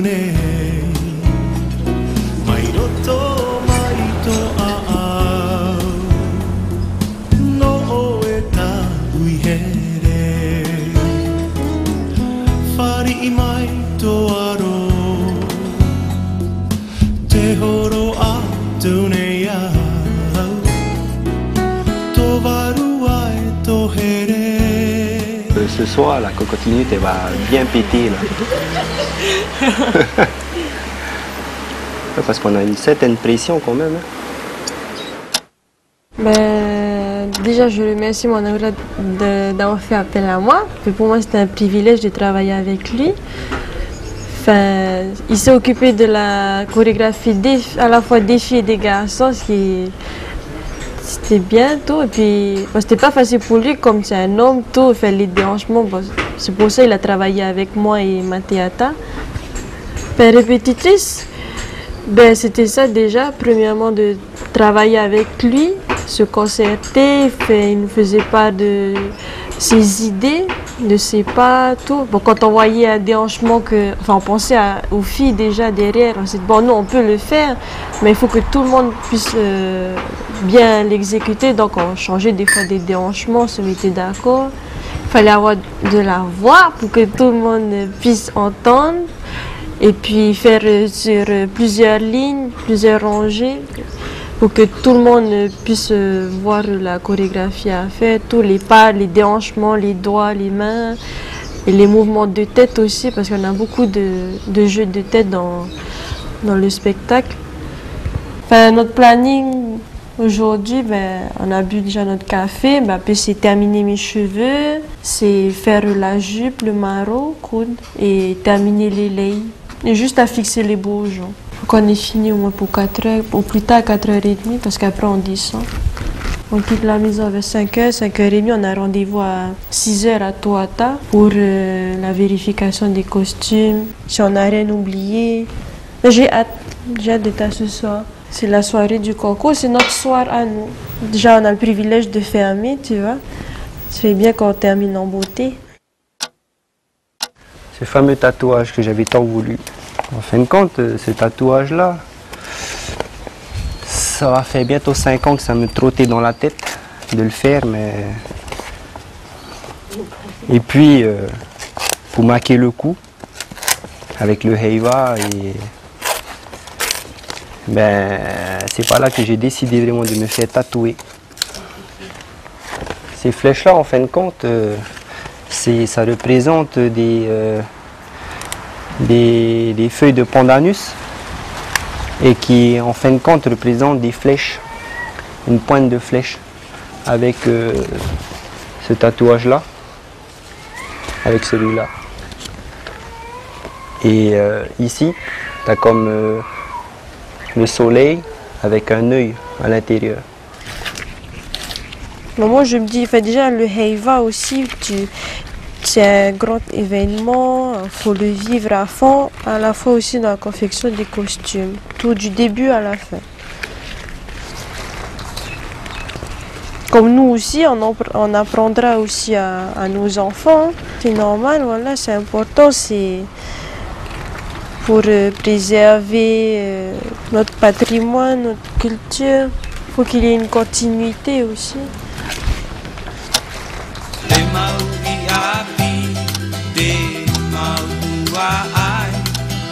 ne mai roto mai to a no e ta uihere fari mai to aro te horo a tunea to varua e to here. Ce soir, la cocotinite va bien péter là. Parce qu'on a une certaine pression quand même. Ben, déjà, je remercie mon oncle d'avoir fait appel à moi. Pour moi, c'était un privilège de travailler avec lui. Enfin, il s'est occupé de la chorégraphie à la fois des filles et des garçons, ce qui c'était bien tout. Et puis, bon, c'était pas facile pour lui, comme c'est un homme, tout, faire les déhanchements. Bon, c'est pour ça qu'il a travaillé avec moi et ma théâtre. Ben, répétitrice, ben, c'était ça déjà, premièrement, de travailler avec lui, se concerter, il nous faisait part de ses idées, de ses pas, tout. Bon, quand on voyait un déhanchement, on pensait aux filles déjà derrière, on s'est dit, bon, nous, on peut le faire, mais il faut que tout le monde puisse bien l'exécuter. Donc, on changeait des fois des déhanchements, on se mettait d'accord. Il fallait avoir de la voix pour que tout le monde puisse entendre. Et puis faire sur plusieurs lignes, plusieurs rangées, pour que tout le monde puisse voir la chorégraphie à faire, tous les pas, les déhanchements, les doigts, les mains, et les mouvements de tête aussi, parce qu'on a beaucoup de jeux de tête dans le spectacle. Enfin, notre planning aujourd'hui, ben, on a bu déjà notre café, ben, puis c'est terminer mes cheveux, c'est faire la jupe, le maro, coude, et terminer les laits. Et juste à fixer les bourgeons. Donc on est fini au moins pour 4 heures, au plus tard 4h30, parce qu'après on descend. On quitte la maison vers 5h, 5h30, on a rendez-vous à 6h à Toata pour la vérification des costumes, si on n'a rien oublié. J'ai hâte d'être là ce soir. C'est la soirée du concours, c'est notre soir à nous. Déjà on a le privilège de fermer, tu vois. C'est bien qu'on termine en beauté. Ce fameux tatouage que j'avais tant voulu. En fin de compte, ce tatouage-là, ça va faire bientôt 5 ans que ça me trottait dans la tête de le faire, mais... Et puis, pour marquer le coup, avec le heiva, et... ben, c'est pas là que j'ai décidé vraiment de me faire tatouer. Ces flèches-là, en fin de compte, ça représente des feuilles de pandanus et qui en fin de compte représentent des flèches, une pointe de flèche avec ce tatouage là, avec celui-là. Et ici, tu as comme le soleil avec un œil à l'intérieur. Moi je me dis, déjà le heiva aussi, c'est un grand événement, il faut le vivre à fond, à la fois aussi dans la confection des costumes, tout du début à la fin. Comme nous aussi, on apprendra aussi à nos enfants, c'est normal, voilà, c'est important, c'est pour préserver notre patrimoine, notre culture, il faut qu'il y ait une continuité aussi.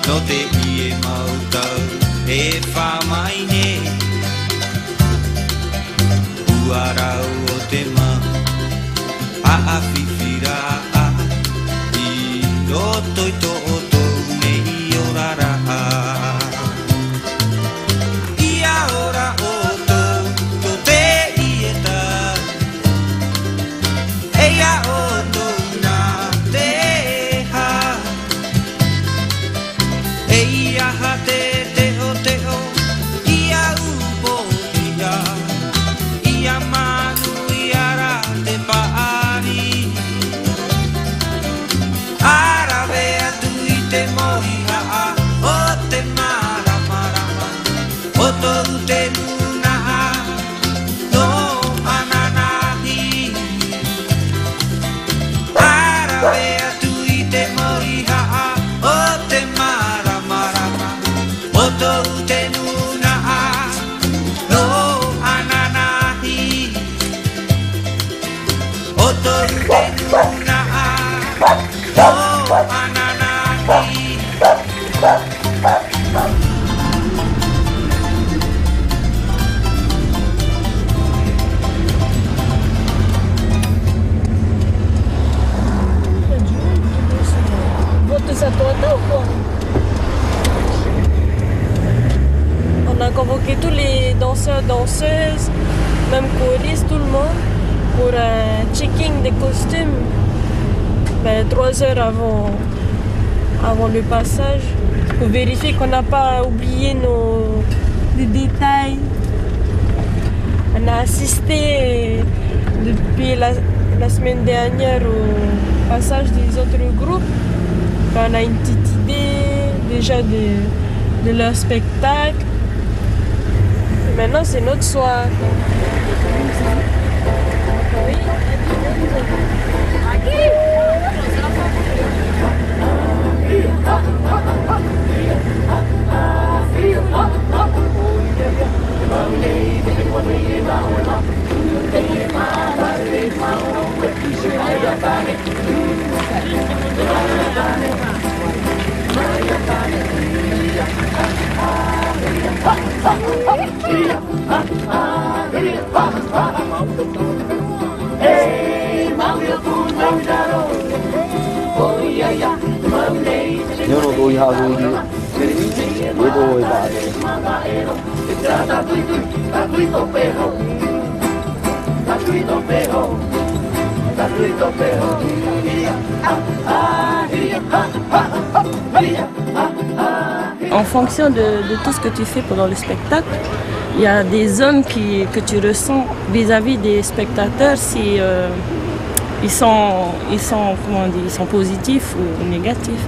No te ie mautau e whamaine Uarau o te ma a whiwhira a I roto i to o tō nei o rara Ia ora o tō to te ie tā Eia o tō nā te ha Eia ha te o Ia upo ia Ia manu ia ra te paari Ara vea tu i te mohi a O te mara marama O toru te luna a No ananahi Ara vea tu i te mohi a O te mara Otorutenuna no ananahi. Otorutenuna no ananahi. On a convoqué tous les danseurs, danseuses, même choristes, tout le monde, pour un checking des costumes 3 heures avant le passage, pour vérifier qu'on n'a pas oublié les détails. On a assisté depuis la semaine dernière au passage des autres groupes. On a une petite idée déjà de leur spectacle. Et maintenant, c'est notre soir. Oui. Nhớ nó tôi hao tôi đi với tôi bà En fonction de tout ce que tu fais pendant le spectacle, il y a des hommes que tu ressens vis-à-vis des spectateurs si ils sont positifs ou négatifs.